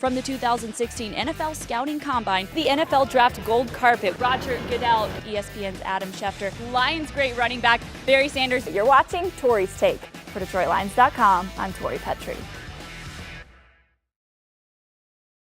from the 2016 NFL Scouting Combine, the NFL Draft Gold Carpet, Roger Goodell, ESPN's Adam Schefter, Lions great running back Barry Sanders. You're watching Tori's Take. For DetroitLions.com, I'm Tori Petry.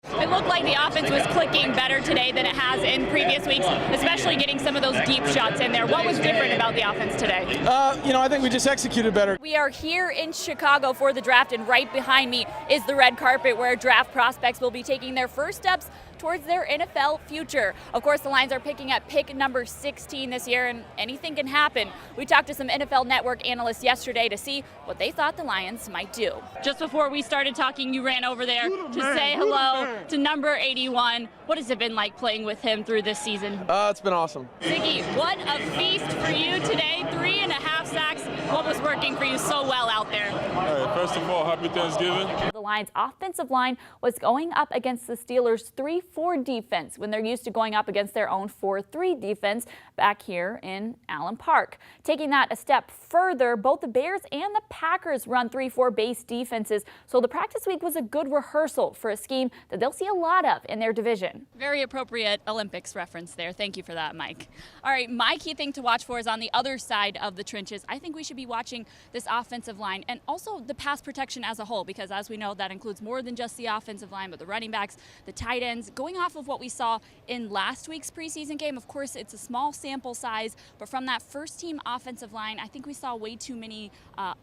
It looked like the offense was clicking better today than it has in previous weeks, especially getting some of those deep shots in there. What was different about the offense today? I think we just executed better. We are here in Chicago for the draft, and right behind me is the red carpet where draft prospects will be taking their first steps towards their NFL future. Of course, the Lions are picking at pick number 16 this year, and anything can happen. We talked to some NFL Network analysts yesterday to see what they thought the Lions might do. Just before we started talking, you ran over there to say hello to number 81. What has it been like playing with him through this season? It's been awesome. Ziggy, what a feast for you today. 3.5 sacks. What was working for you so well out there? All right, first of all, happy Thanksgiving. The Lions' offensive line was going up against the Steelers' 3-4 defense when they're used to going up against their own 4-3 defense back here in Allen Park. Taking that a step further, both the Bears and the Packers run 3-4 base defenses, so the practice week was a good rehearsal for a scheme that they'll see a lot of in their division. Very appropriate Olympics reference there. Thank you for that, Mike. All right, my key thing to watch for is on the other side of the trenches. I think we should be watching this offensive line and also the pass protection as a whole, because as we know, that includes more than just the offensive line, but the running backs, the tight ends. Going off of what we saw in last week's preseason game, of course, it's a small sample size, but from that first team offensive line, I think we saw way too many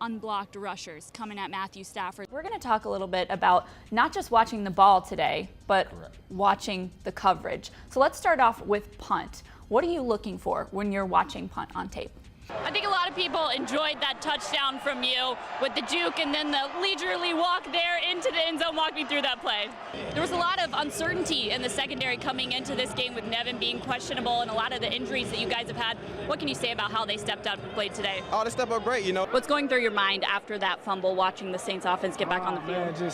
unblocked rushers coming at Matthew Stafford. We're going to talk a little bit about not just watching the ball today, but watching the coverage. So let's start off with punt. What are you looking for when you're watching punt on tape? I think a lot of people enjoyed that touchdown from you with the juke and then the leisurely walk there into the end zone. Walk me through that play. There was a lot of uncertainty in the secondary coming into this game with Nevin being questionable and a lot of the injuries that you guys have had. What can you say about how they stepped up and played today? Oh, they stepped up great, What's going through your mind after that fumble, watching the Saints offense get back on the field? Man,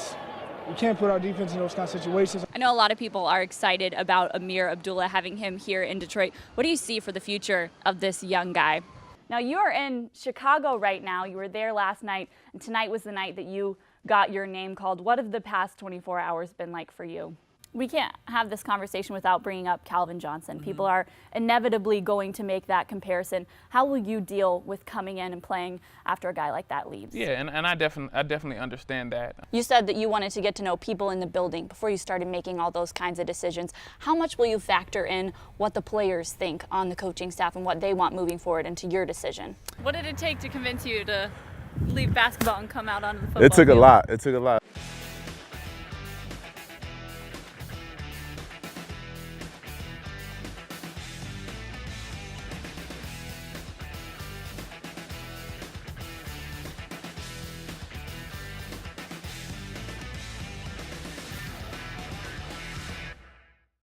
we can't put our defense in those kind of situations. I know a lot of people are excited about Amir Abdullah, having him here in Detroit. What do you see for the future of this young guy? Now, you are in Chicago right now. You were there last night, and tonight was the night that you got your name called. What have the past 24 hours been like for you? We can't have this conversation without bringing up Calvin Johnson. People are inevitably going to make that comparison. How will you deal with coming in and playing after a guy like that leaves? Yeah, and I definitely understand that. You said that you wanted to get to know people in the building before you started making all those kinds of decisions. How much will you factor in what the players think on the coaching staff and what they want moving forward into your decision? What did it take to convince you to leave basketball and come out onto the football field? It took a lot.